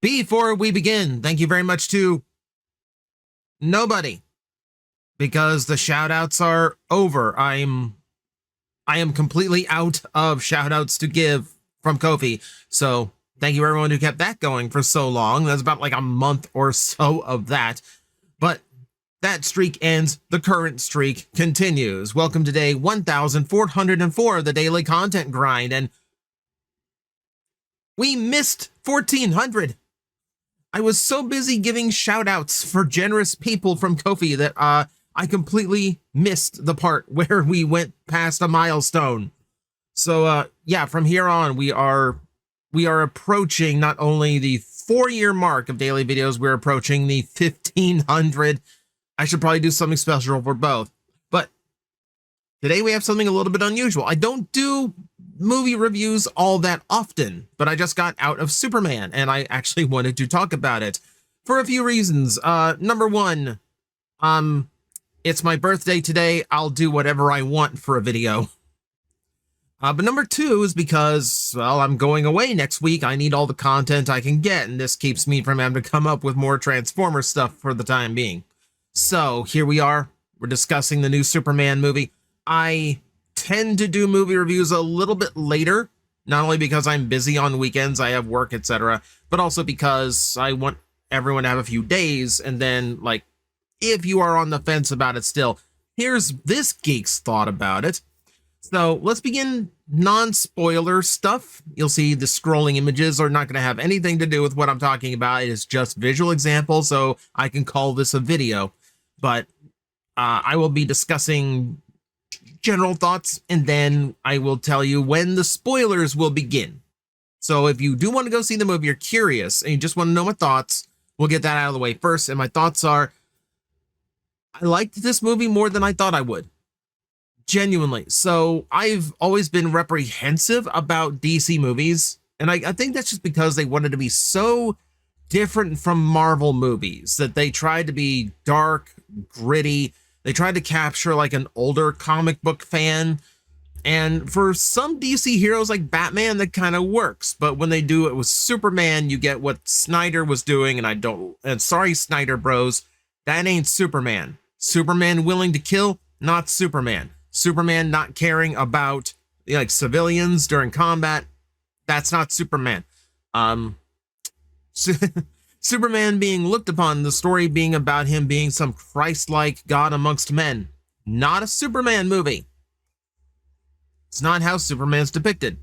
Before we begin, thank you very much to nobody, because the shout-outs are over. I am completely out of shout-outs to give from Ko-fi. So thank you everyone who kept that going for so long. That's about like a month or so of that. But that streak ends, the current streak continues. Welcome to day 1404 of the daily content grind, and we missed 1400. I was so busy giving shout-outs for generous people from Ko-fi that I completely missed the part where we went past a milestone. So yeah, from here on we are approaching not only the 4-year mark of daily videos, we're approaching the 1500. I should probably do something special for both. But today we have something a little bit unusual. I don't do movie reviews all that often, but I just got out of Superman and I actually wanted to talk about it for a few reasons. Number one, it's my birthday today. I'll do whatever I want for a video. But number two is because, well, I'm going away next week. I need all the content I can get, and this keeps me from having to come up with more Transformers stuff for the time being. So here we are. We're discussing the new Superman movie. I tend to do movie reviews a little bit later, not only because I'm busy on weekends, I have work, etc., but also because I want everyone to have a few days, and then, like, if you are on the fence about it still, here's this geek's thought about it. So let's begin non-spoiler stuff. You'll see the scrolling images are not going to have anything to do with what I'm talking about. It is just visual examples, so I can call this a video. But I will be discussing general thoughts, and then I will tell you when the spoilers will begin. So if you do want to go see the movie, you're curious, and you just want to know my thoughts, we'll get that out of the way first. And my thoughts are, I liked this movie more than I thought I would. Genuinely. So I've always been reprehensive about DC movies, and I think that's just because they wanted to be so different from Marvel movies, that they tried to be dark, gritty. They tried to capture like an older comic book fan. And for some DC heroes like Batman, that kind of works. But when they do it with Superman, you get what Snyder was doing. And sorry, Snyder bros, that ain't Superman. Superman willing to kill, not Superman. Superman not caring about like civilians during combat, that's not Superman. Superman being looked upon, the story being about him being some Christ-like God amongst men. Not a Superman movie. It's not how Superman's depicted.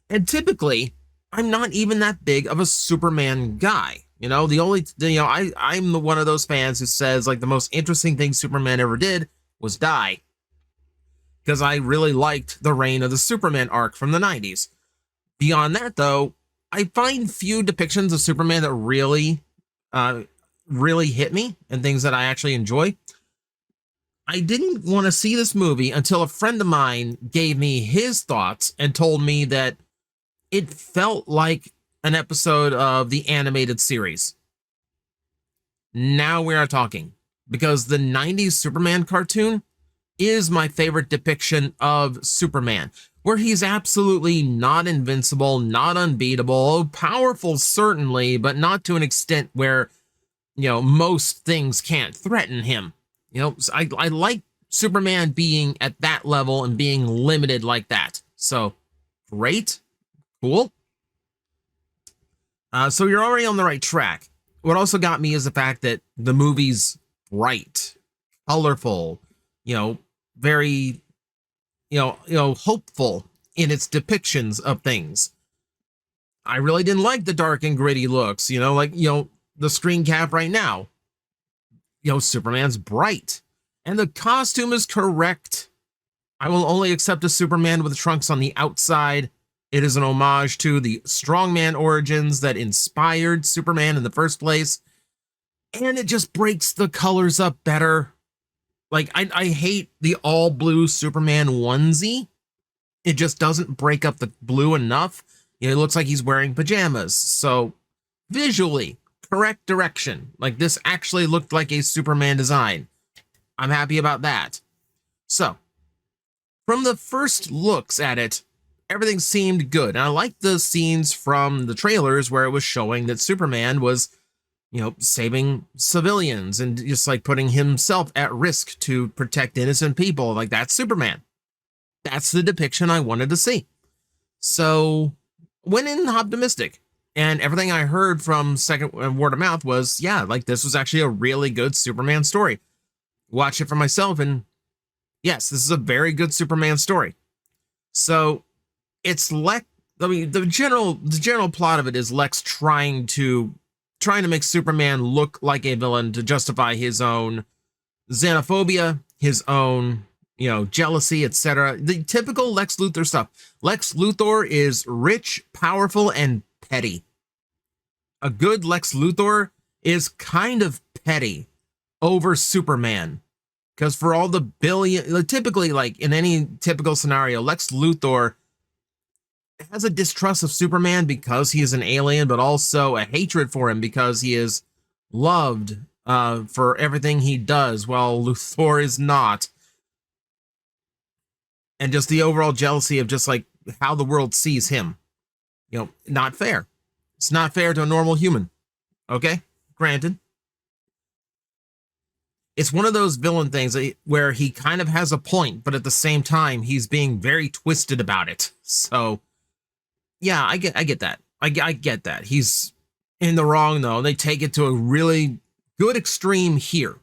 And typically, I'm not even that big of a Superman guy. You know, I'm the one of those fans who says like the most interesting thing Superman ever did was die. Because I really liked the Reign of the Superman arc from the 90s. Beyond that, though, I find few depictions of Superman that really hit me and things that I actually enjoy. I didn't want to see this movie until a friend of mine gave me his thoughts and told me that it felt like an episode of the animated series. Now we are talking, because the 90s Superman cartoon is my favorite depiction of Superman, where he's absolutely not invincible, not unbeatable, powerful certainly, but not to an extent where, you know, most things can't threaten him. You know, I like Superman being at that level and being limited like that. So great, cool. So you're already on the right track. What also got me is the fact that the movie's bright, colorful, you know, very, you know, hopeful in its depictions of things. I really didn't like the dark and gritty looks, you know, like, you know, the screen cap right now. You know, Superman's bright, and the costume is correct. I will only accept a Superman with trunks on the outside. It is an homage to the strongman origins that inspired Superman in the first place, and it just breaks the colors up better. Like, I hate the all blue Superman onesie. It just doesn't break up the blue enough. You know, it looks like he's wearing pajamas. So visually, correct direction. Like, this actually looked like a Superman design. I'm happy about that. So, from the first looks at it, everything seemed good. And I liked the scenes from the trailers where it was showing that Superman was, saving civilians and just like putting himself at risk to protect innocent people. Like, that's Superman. That's the depiction I wanted to see. So went in optimistic, and everything I heard from second word of mouth was, yeah, like this was actually a really good Superman story. Watch it for myself, and yes, this is a very good Superman story. So it's Lex. I mean, the general plot of it is Lex trying to make Superman look like a villain to justify his own xenophobia, his own, jealousy, etc. The typical Lex Luthor stuff. Lex Luthor is rich, powerful, and petty. A good Lex Luthor is kind of petty over Superman. Because for all the typically, like in any typical scenario, Lex Luthor has a distrust of Superman because he is an alien, but also a hatred for him because he is loved for everything he does, while Luthor is not. And just the overall jealousy of just like how the world sees him. Not fair. It's not fair to a normal human. Okay? Granted. It's one of those villain things where he kind of has a point, but at the same time, he's being very twisted about it. So, yeah, I get that. I get that. He's in the wrong, though. They take it to a really good extreme here.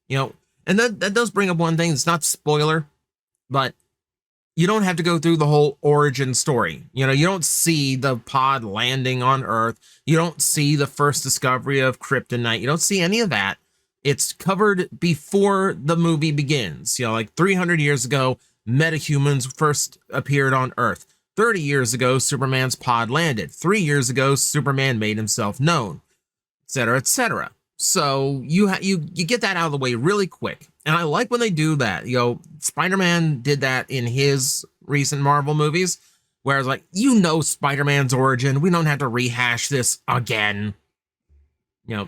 And that does bring up one thing. It's not spoiler, but you don't have to go through the whole origin story. You don't see the pod landing on Earth. You don't see the first discovery of kryptonite. You don't see any of that. It's covered before the movie begins. Like 300 years ago, metahumans first appeared on Earth. 30 years ago, Superman's pod landed. 3 years ago, Superman made himself known, etc., etc. So you get that out of the way really quick. And I like when they do that. Spider-Man did that in his recent Marvel movies, where it's like, Spider-Man's origin. We don't have to rehash this again.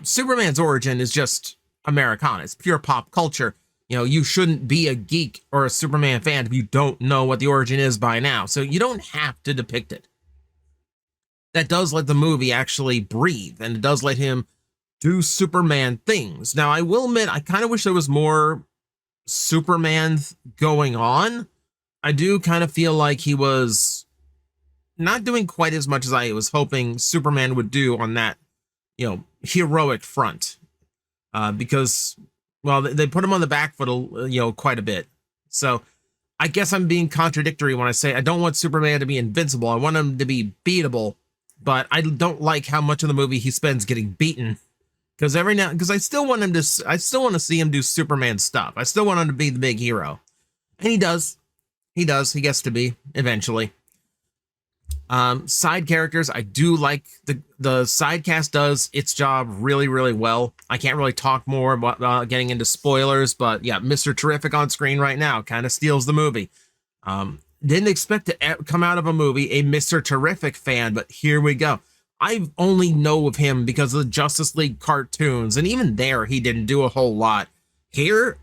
Superman's origin is just Americana. It's pure pop culture. You shouldn't be a geek or a Superman fan if you don't know what the origin is by now. So you don't have to depict it. That does let the movie actually breathe, and it does let him do Superman things. Now, I will admit, I kind of wish there was more Superman going on. I do kind of feel like he was not doing quite as much as I was hoping Superman would do on that, heroic front. Because, well, they put him on the back foot, quite a bit. So I guess I'm being contradictory when I say I don't want Superman to be invincible. I want him to be beatable, but I don't like how much of the movie he spends getting beaten. Because I still want to see him do Superman stuff. I still want him to be the big hero. And he does. He gets to be eventually. Side characters, I do like the side cast does its job really, really well. I can't really talk more about getting into spoilers, but yeah, Mr. Terrific on screen right now kind of steals the movie. Didn't expect to come out of a movie a Mr. Terrific fan, but here we go. I only know of him because of the Justice League cartoons, and even there, he didn't do a whole lot. Here,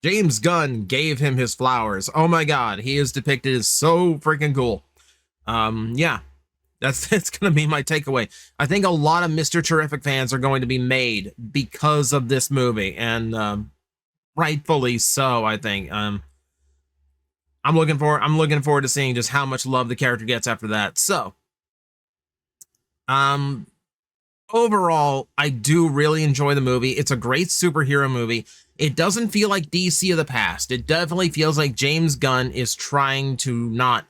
James Gunn gave him his flowers. Oh my God, he is depicted as so freaking cool. Yeah, that's gonna be my takeaway. I think a lot of Mr. Terrific fans are going to be made because of this movie, and rightfully so. I think. I'm looking forward to seeing just how much love the character gets after that. So. Overall, I do really enjoy the movie. It's a great superhero movie. It doesn't feel like DC of the past. It definitely feels like James Gunn is trying to not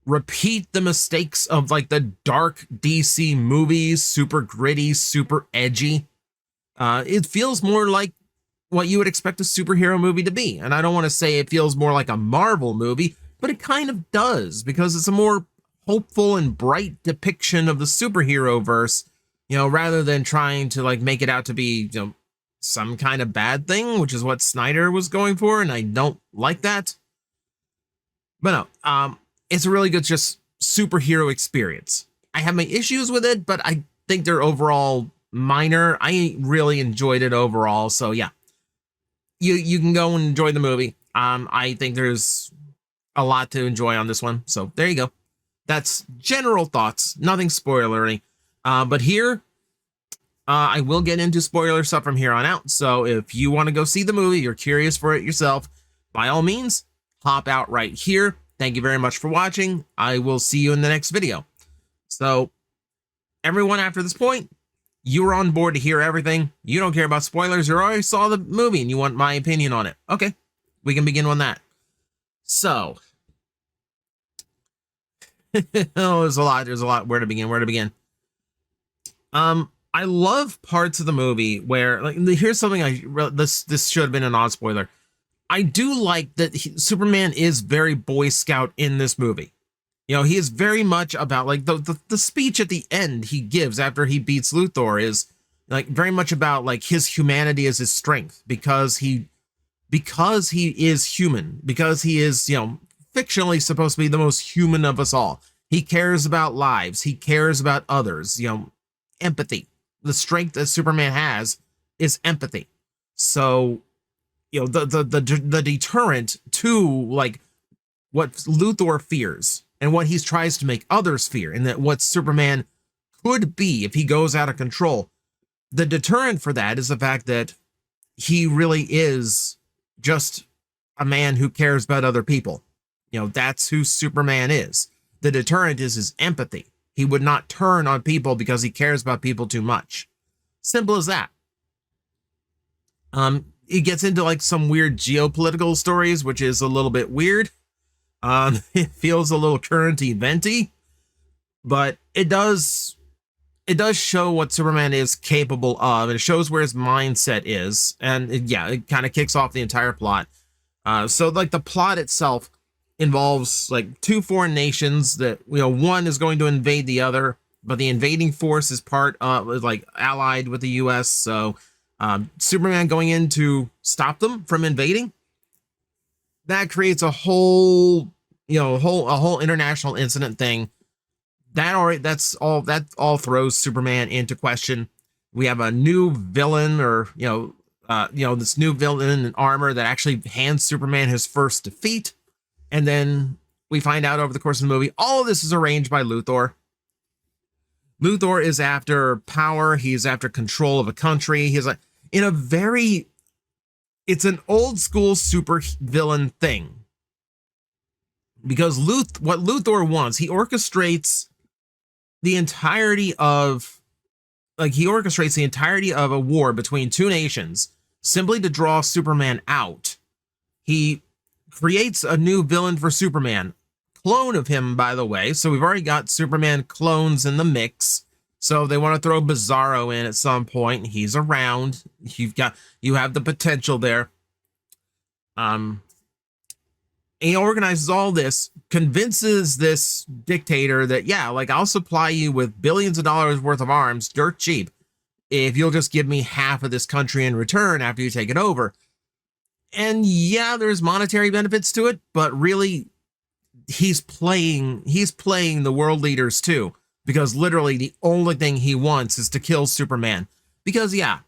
repeat the mistakes of like the dark DC movies, super gritty, super edgy. It feels more like what you would expect a superhero movie to be. And I don't want to say it feels more like a Marvel movie, but it kind of does, because it's a more hopeful and bright depiction of the superhero verse, rather than trying to like make it out to be, some kind of bad thing, which is what Snyder was going for, and I don't like that. But no, it's a really good just superhero experience. I have my issues with it, but I think they're overall minor. I really enjoyed it overall, so yeah. You can go and enjoy the movie. I think there's a lot to enjoy on this one. So there you go. That's general thoughts, nothing spoilery. But here, I will get into spoiler stuff from here on out. So if you want to go see the movie, you're curious for it yourself, by all means, hop out right here. Thank you very much for watching. I will see you in the next video. So everyone after this point, you were on board to hear everything. You don't care about spoilers. You already saw the movie and you want my opinion on it. Okay, we can begin on that. So, oh, there's a lot. Where to begin? I love parts of the movie where, like, here's something this should have been a non-spoiler. I do like that Superman is very Boy Scout in this movie. You know, he is very much about, like, the speech at the end he gives after he beats Luthor is, like, very much about, like, his humanity as his strength, because he is human, because he is, you know, fictionally supposed to be the most human of us all. He cares about lives. He cares about others, you know, empathy. The strength that Superman has is empathy. So, you know, the deterrent to, like, what Luthor fears and what he tries to make others fear, and that what Superman could be if he goes out of control. The deterrent for that is the fact that he really is just a man who cares about other people. You know, that's who Superman is. The deterrent is his empathy. He would not turn on people because he cares about people too much. Simple as that. It gets into, like, some weird geopolitical stories, which is a little bit weird. It feels a little current eventy, but it does show what Superman is capable of, and it shows where his mindset is, and it kind of kicks off the entire plot. So, like, the plot itself involves, like, two foreign nations that, you know, one is going to invade the other, but the invading force is like, allied with the US. So Superman going in to stop them from invading, that creates a whole, you know, a whole international incident thing. That all throws Superman into question. We have a new villain, or, this new villain in armor that actually hands Superman his first defeat. And then we find out over the course of the movie, all of this is arranged by Luthor. Luthor is after power. He's after control of a country. He's like, it's an old school super villain thing. Because what Luthor wants, he orchestrates the entirety of a war between two nations simply to draw Superman out. He creates a new villain for Superman, clone of him, by the way. So we've already got Superman clones in the mix. So they want to throw Bizarro in at some point. He's around. You have the potential there. He organizes all this, convinces this dictator that, yeah, like, I'll supply you with billions of dollars worth of arms, dirt cheap, if you'll just give me half of this country in return after you take it over. And yeah, there's monetary benefits to it, but really, he's playing the world leaders too, because literally the only thing he wants is to kill Superman. Because, yeah,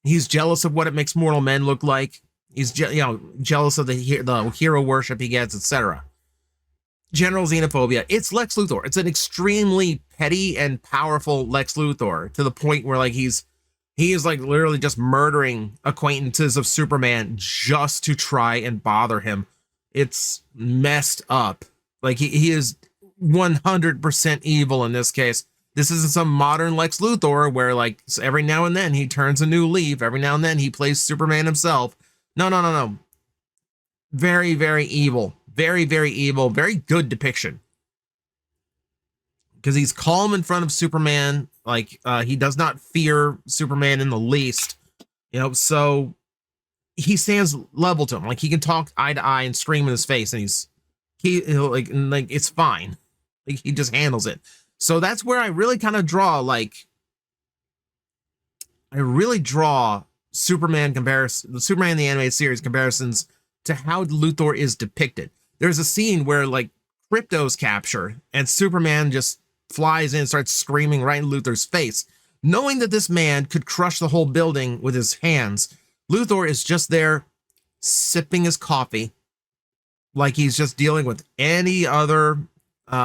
he's jealous of what it makes mortal men look like. He's jealous of the hero worship he gets, etc. General xenophobia. It's Lex Luthor. It's an extremely petty and powerful Lex Luthor, to the point where, like, he is like literally just murdering acquaintances of Superman just to try and bother him. It's messed up. Like, he is 100% evil in this case. This isn't some modern Lex Luthor where, like, every now and then he turns a new leaf. Every now and then he plays Superman himself. No. Very, very evil. Very, very evil. Very good depiction. Because he's calm in front of Superman. Like, he does not fear Superman in the least. You know, so he stands level to him. Like, he can talk eye to eye and scream in his face, and like it's fine. Like, he just handles it. So that's where I really kind of draw, like, Superman comparison, the Superman the animated series comparisons to how Luthor is depicted. There's a scene where, like, Krypto's captured and Superman just flies in and starts screaming right in Luthor's face. Knowing that this man could crush the whole building with his hands, Luthor is just there sipping his coffee, like he's just dealing with any other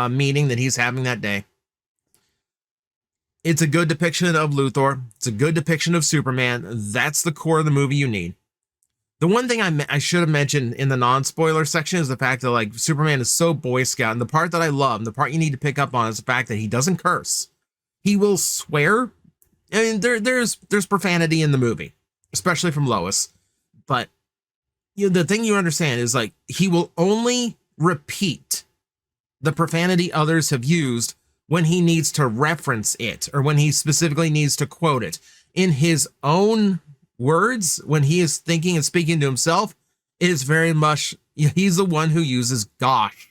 meeting that he's having that day. It's a good depiction of Luthor. It's a good depiction of Superman. That's the core of the movie you need. The one thing I should have mentioned in the non-spoiler section is the fact that like Superman is so Boy Scout, and the part that I love, the part you need to pick up on is the fact that he doesn't curse. He will swear. I mean, there's profanity in the movie, especially from Lois, but the thing you understand is like he will only repeat the profanity others have used when he needs to reference it or when he specifically needs to quote it. In his own words, when he is thinking and speaking to himself, it is very much, he's the one who uses gosh.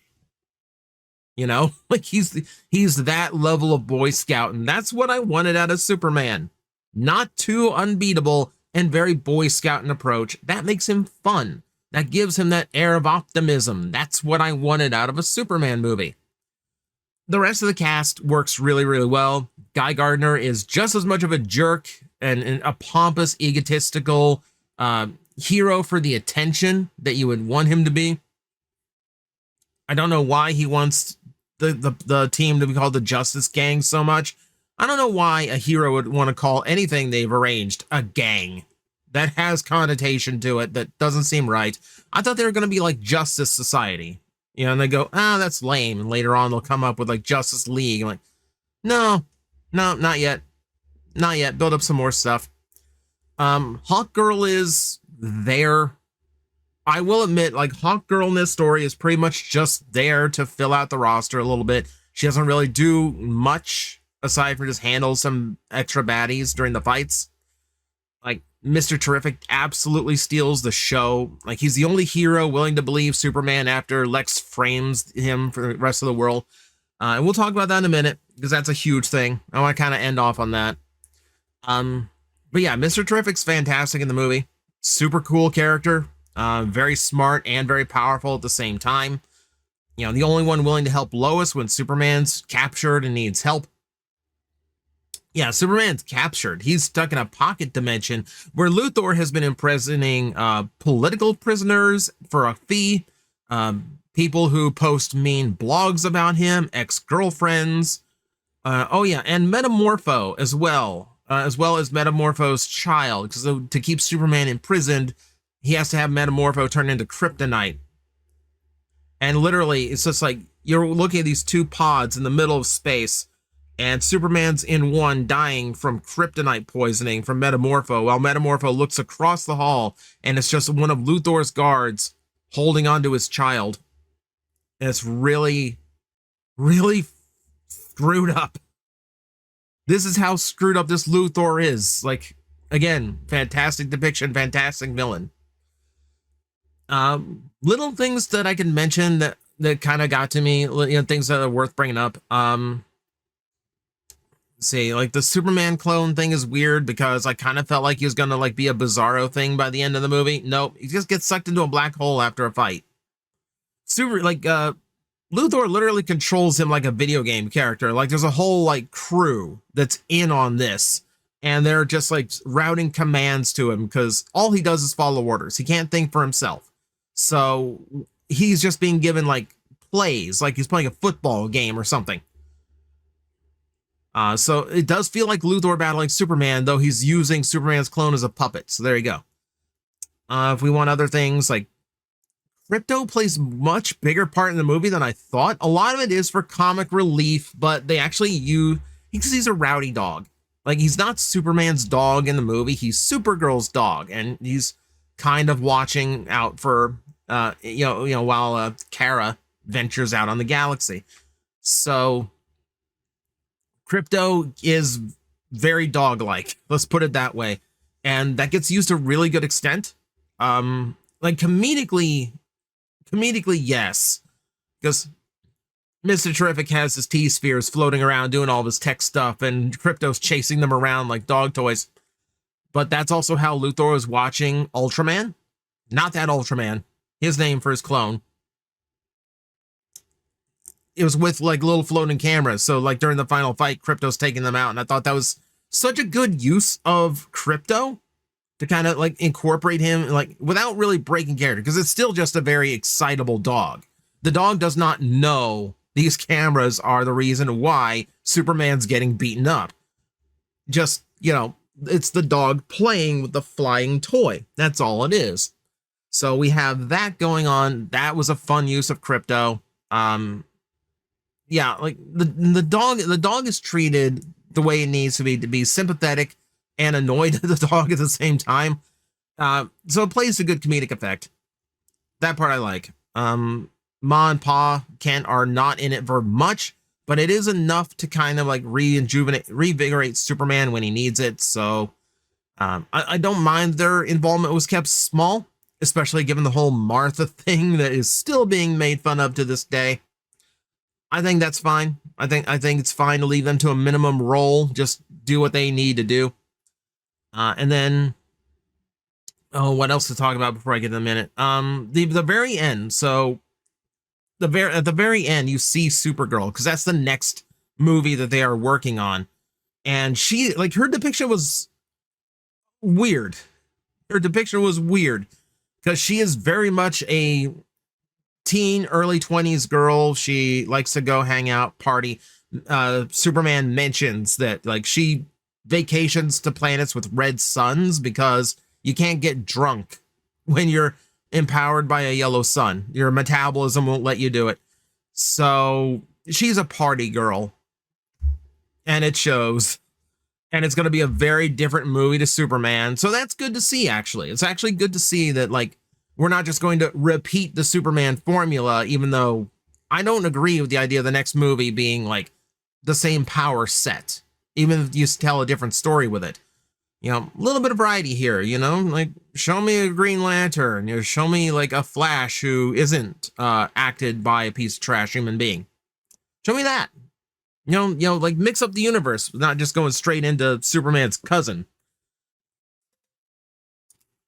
Like he's that level of Boy Scout, and that's what I wanted out of Superman. Not too unbeatable and very Boy Scout in approach. That makes him fun. That gives him that air of optimism. That's what I wanted out of a Superman movie. The rest of the cast works really, really well. Guy Gardner is just as much of a jerk and a pompous, egotistical hero for the attention that you would want him to be. I don't know why he wants the team to be called the Justice Gang so much. I don't know why a hero would want to call anything they've arranged a gang. That has connotation to it that doesn't seem right. I thought they were going to be like Justice Society. And they go, that's lame. And later on, they'll come up with like Justice League. I'm like, no, not yet. Not yet. Build up some more stuff. Hawkgirl is there. I will admit, like, Hawkgirl in this story is pretty much just there to fill out the roster a little bit. She doesn't really do much aside from just handle some extra baddies during the fights. Like, Mr. Terrific absolutely steals the show. Like, he's the only hero willing to believe Superman after Lex frames him for the rest of the world. And we'll talk about that in a minute, because that's a huge thing. I want to kind of end off on that. But yeah, Mr. Terrific's fantastic in the movie. Super cool character. Very smart and very powerful at the same time. The only one willing to help Lois when Superman's captured and needs help. Yeah, Superman's captured. He's stuck in a pocket dimension where Luthor has been imprisoning political prisoners for a fee, people who post mean blogs about him, ex-girlfriends. And Metamorpho as well as Metamorpho's child. Because to keep Superman imprisoned, he has to have Metamorpho turn into kryptonite. And literally, it's just like you're looking at these two pods in the middle of space, and Superman's in one dying from kryptonite poisoning from Metamorpho, while Metamorpho looks across the hall, and it's just one of Luthor's guards holding onto his child. And it's really, really screwed up. This is how screwed up this Luthor is. Like, again, fantastic depiction, fantastic villain. Little things that I can mention that kind of got to me, things that are worth bringing up. See, like the Superman clone thing is weird because I kind of felt like he was gonna like be a Bizarro thing by the end of the movie. Nope, he just gets sucked into a black hole after a fight. Luthor literally controls him like a video game character. Like there's a whole like crew that's in on this, and they're just like routing commands to him because all he does is follow orders. He can't think for himself. So he's just being given like plays, like he's playing a football game or something. So it does feel like Luthor battling Superman, though he's using Superman's clone as a puppet. So there you go. If we want other things, like Krypto plays much bigger part in the movie than I thought. A lot of it is for comic relief, but they actually use, because he's a rowdy dog. Like he's not Superman's dog in the movie. He's Supergirl's dog, and he's kind of watching out for, while Kara ventures out on the galaxy. So Krypto is very dog-like, let's put it that way, and that gets used to really good extent. Like comedically, yes, because Mr. Terrific has his T-spheres floating around doing all this tech stuff, and Krypto's chasing them around like dog toys. But that's also how Luthor was watching Ultraman. Not that Ultraman, his name for his clone. It was with like little floating cameras. So like during the final fight, Krypto's taking them out. And I thought that was such a good use of Krypto. to kind of like incorporate him like without really breaking character, because it's still just a very excitable dog. The dog does not know these cameras are the reason why Superman's getting beaten up. Just, it's the dog playing with the flying toy. That's all it is. So we have that going on. That was a fun use of crypto. Yeah, like the dog is treated the way it needs to be sympathetic and annoyed at the dog at the same time. So it plays a good comedic effect. That part I like. Ma and Pa Kent are not in it for much, but it is enough to kind of like revigorate Superman when he needs it. So I don't mind their involvement was kept small, especially given the whole Martha thing that is still being made fun of to this day. I think that's fine. I think it's fine to leave them to a minimum role. Just do what they need to do. And then, what else to talk about before I get to the minute? The very end. So at the very end, you see Supergirl, because that's the next movie that they are working on. And she, like, her depiction was weird. Her depiction was weird because she is very much a teen, early 20s girl. She likes to go hang out, party. Superman mentions that like she vacations to planets with red suns because you can't get drunk when you're empowered by a yellow sun. Your metabolism won't let you do it. So she's a party girl, and it shows. And it's going to be a very different movie to Superman. So that's good to see, actually. It's actually good to see that, like, we're not just going to repeat the Superman formula, even though I don't agree with the idea of the next movie being, like, the same power set, even if you tell a different story with it. A little bit of variety here, like, show me a Green Lantern, show me, like, a Flash who isn't acted by a piece of trash human being. Show me that. Like, mix up the universe, not just going straight into Superman's cousin.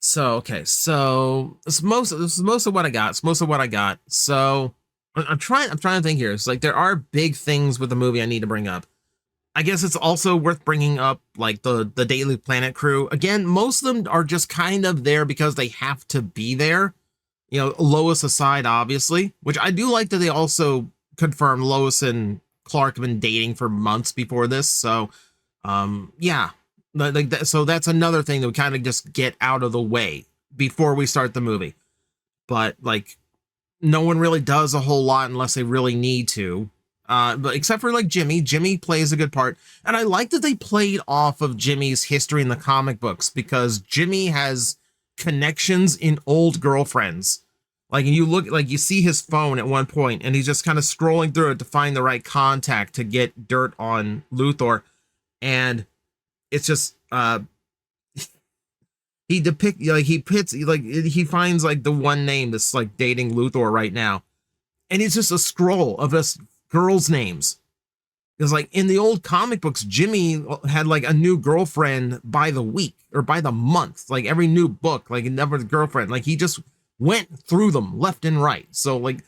So, okay, so this is most of what I got. It's most of what I got. So I'm trying to think here. It's like there are big things with the movie I need to bring up. I guess it's also worth bringing up, like, the Daily Planet crew. Again, most of them are just kind of there because they have to be there. Lois aside, obviously, which I do like that they also confirmed Lois and Clark have been dating for months before this. So, yeah, like that. So that's another thing that we kind of just get out of the way before we start the movie. But, like, no one really does a whole lot unless they really need to. But except for, like, Jimmy plays a good part. And I like that they played off of Jimmy's history in the comic books, because Jimmy has connections in old girlfriends. Like, and you see his phone at one point, and he's just kind of scrolling through it to find the right contact to get dirt on Luthor. And it's just, he finds, like, the one name that's, like, dating Luthor right now. And it's just a scroll of us girls' names. Because, like, in the old comic books, Jimmy had, like, a new girlfriend by the week or by the month. Like, every new book, like, never a girlfriend. Like, he just went through them left and right. So, like,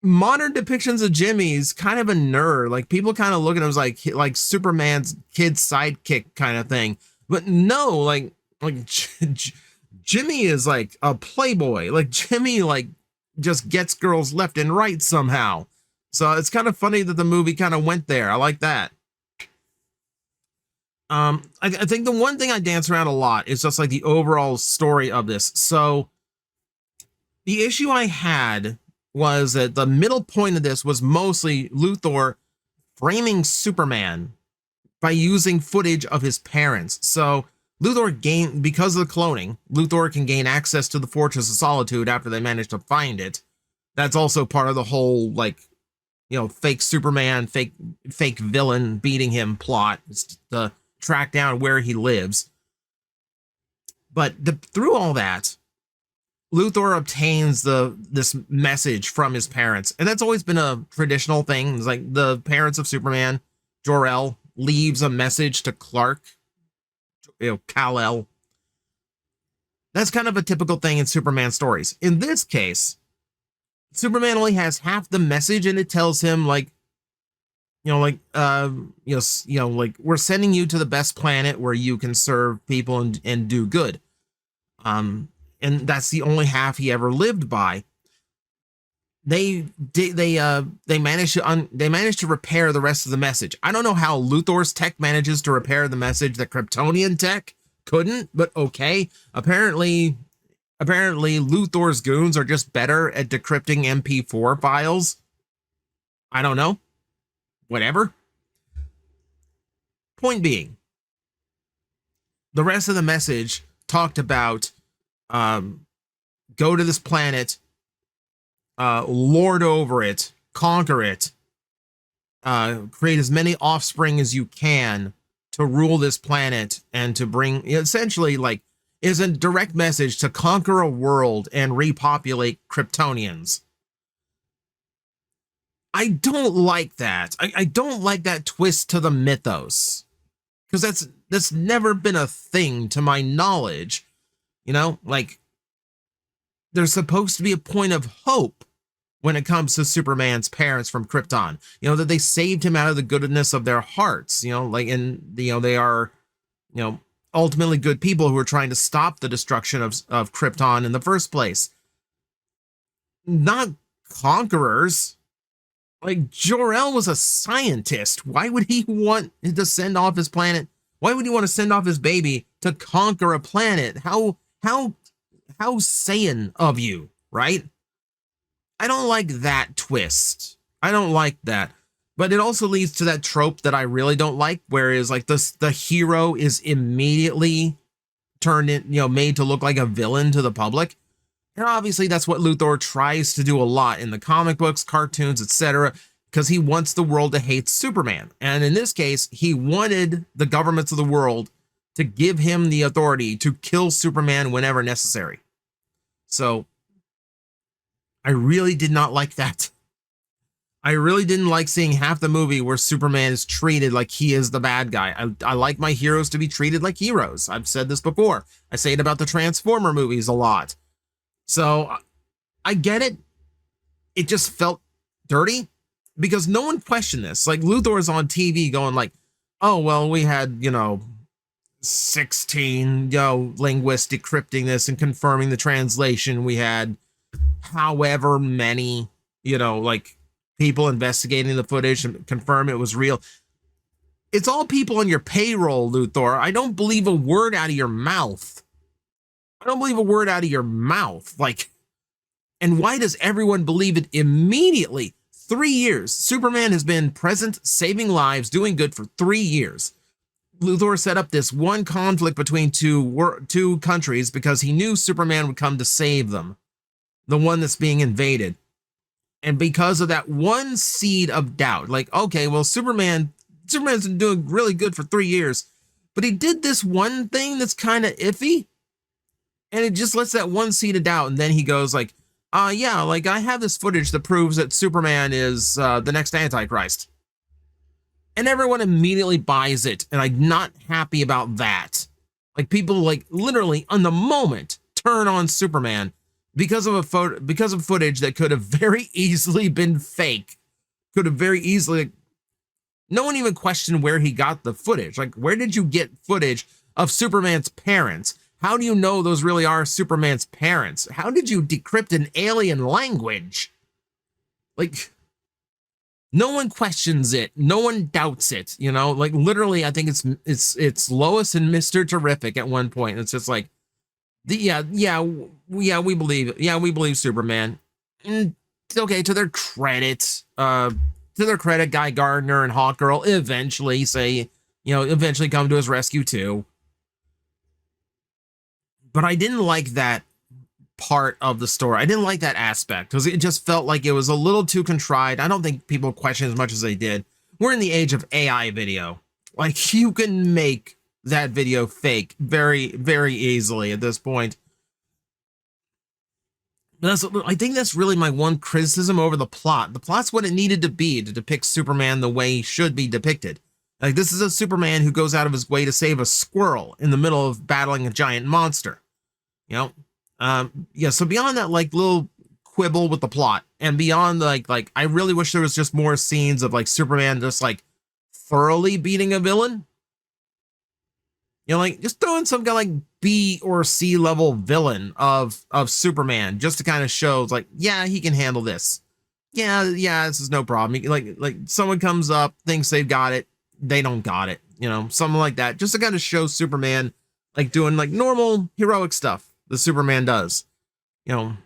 modern depictions of Jimmy's kind of a nerd. Like, people kind of look at him as like Superman's kid sidekick kind of thing. But no, like Jimmy is like a playboy. Like, Jimmy, like, just gets girls left and right somehow. So it's kind of funny that the movie kind of went there. I like that. I think the one thing I dance around a lot is just, like, the overall story of this. So the issue I had was that the middle point of this was mostly Luthor framing Superman by using footage of his parents. So because of the cloning, Luthor can gain access to the Fortress of Solitude after they manage to find it. That's also part of the whole, like, fake Superman, fake villain beating him plot. It's to track down where he lives. But through all that, Luthor obtains this message from his parents. And that's always been a traditional thing. It's like the parents of Superman, Jor-El, leaves a message to Clark, Kal-El. That's kind of a typical thing in Superman stories. In this case, Superman only has half the message, and it tells him, like, we're sending you to the best planet where you can serve people and do good. And that's the only half he ever lived by. They managed to repair the rest of the message. I don't know how Luthor's tech manages to repair the message that Kryptonian tech couldn't, but okay. Apparently Luthor's goons are just better at decrypting MP4 files. I don't know. Whatever. Point being, the rest of the message talked about go to this planet, lord over it, conquer it, create as many offspring as you can to rule this planet and to bring, essentially, like, is a direct message to conquer a world and repopulate Kryptonians. I don't like that. I don't like that twist to the mythos, because that's never been a thing to my knowledge. Like, there's supposed to be a point of hope when it comes to Superman's parents from Krypton, that they saved him out of the goodness of their hearts, they are, ultimately good people who are trying to stop the destruction of Krypton in the first place. Not conquerors. Like, Jor-El was a scientist. Why would he want to send off his planet? Why would he want to send off his baby to conquer a planet? How Saiyan of you, right? I don't like that twist. I don't like that. But it also leads to that trope that I really don't like, whereas like the hero is immediately turned in, made to look like a villain to the public. And obviously that's what Luthor tries to do a lot in the comic books, cartoons, etc., because he wants the world to hate Superman. And in this case, he wanted the governments of the world to give him the authority to kill Superman whenever necessary. So I really did not like that. I really didn't like seeing half the movie where Superman is treated like he is the bad guy. I like my heroes to be treated like heroes. I've said this before. I say it about the Transformer movies a lot. So I get it. It just felt dirty because no one questioned this. Like, Luthor's on TV going like, oh, well, we had, 16, linguists decrypting this and confirming the translation. We had however many, people investigating the footage and confirm it was real. It's all people on your payroll, Luthor. I don't believe a word out of your mouth. Like, and why does everyone believe it immediately? 3 years. Superman has been present, saving lives, doing good for 3 years. Luthor set up this one conflict between two countries because he knew Superman would come to save them. The one that's being invaded. And because of that one seed of doubt, like, okay, well, Superman's been doing really good for 3 years, but he did this one thing that's kind of iffy. And it just lets that one seed of doubt. And then he goes like, yeah, like, I have this footage that proves that Superman is the next Antichrist. And everyone immediately buys it. And I'm not happy about that. Like, people, like, literally on the moment turn on Superman because of footage that could have very easily been fake. Could have very easily, no one even questioned where he got the footage. Like, where did you get footage of Superman's parents? How do you know those really are Superman's parents? How did you decrypt an alien language? Like, no one questions it. No one doubts it. Like, literally, I think it's Lois and Mr. Terrific at one point. It's just like, we believe Superman. And okay, to their credit, Guy Gardner and Hawkgirl eventually come to his rescue too. But I didn't like that part of the story. I didn't like that aspect because it just felt like it was a little too contrived. I don't think people questioned as much as they did. We're in the age of AI video. Like, you can make that video fake very, very easily at this point. I think that's really my one criticism over the plot. The plot's what it needed to be to depict Superman the way he should be depicted. Like, this is a Superman who goes out of his way to save a squirrel in the middle of battling a giant monster. So beyond that, like, little quibble with the plot, and beyond, like, I really wish there was just more scenes of, like, Superman just, like, thoroughly beating a villain. Like, just throwing some guy, like, B or C level villain of Superman, just to kind of show like, yeah, he can handle this. Yeah, this is no problem. Like someone comes up, thinks they've got it, they don't got it, something like that, just to kind of show Superman like doing like normal heroic stuff the Superman does. At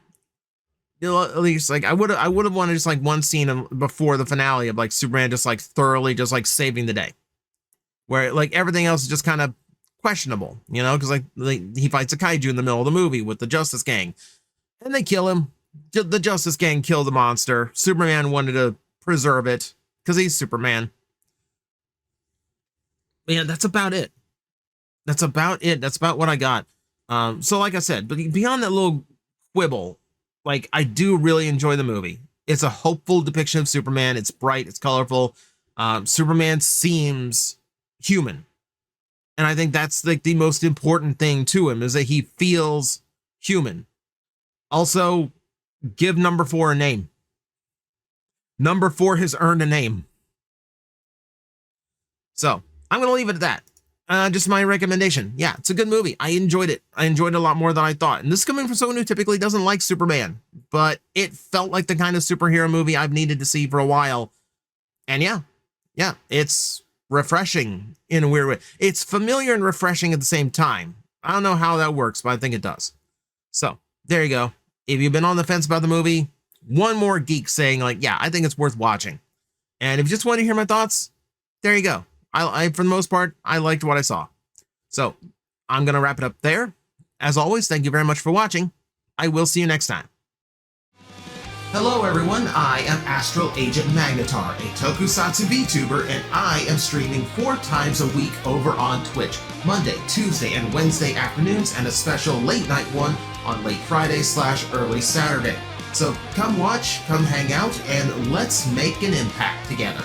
least like I would have wanted just like one scene before the finale of like Superman just like thoroughly just like saving the day, where like everything else is just kind of questionable, because like he fights a kaiju in the middle of the movie with the Justice Gang, and they kill him. The Justice Gang killed the monster. Superman wanted to preserve it because he's Superman. But yeah, that's about it. That's about what I got. So like I said, but beyond that little quibble, like I do really enjoy the movie. It's a hopeful depiction of Superman. It's bright, it's colorful. Superman seems human. And I think that's like the most important thing to him, is that he feels human. Also, give number 4 a name. Number 4 has earned a name. So I'm going to leave it at that. Just my recommendation. Yeah, it's a good movie. I enjoyed it. I enjoyed it a lot more than I thought. And this is coming from someone who typically doesn't like Superman, but it felt like the kind of superhero movie I've needed to see for a while. And yeah, it's refreshing in a weird way. It's familiar and refreshing at the same time. I don't know how that works, but I think it does. So there you go. If you've been on the fence about the movie, one more geek saying like, yeah, I think it's worth watching. And if you just want to hear my thoughts, there you go. I for the most part, I liked what I saw. So I'm going to wrap it up there. As always, thank you very much for watching. I will see you next time. Hello everyone, I am Astral Agent Magnetar, a Tokusatsu VTuber, and I am streaming 4 times a week over on Twitch, Monday, Tuesday, and Wednesday afternoons, and a special late night one on late Friday/early Saturday. So come watch, come hang out, and let's make an impact together.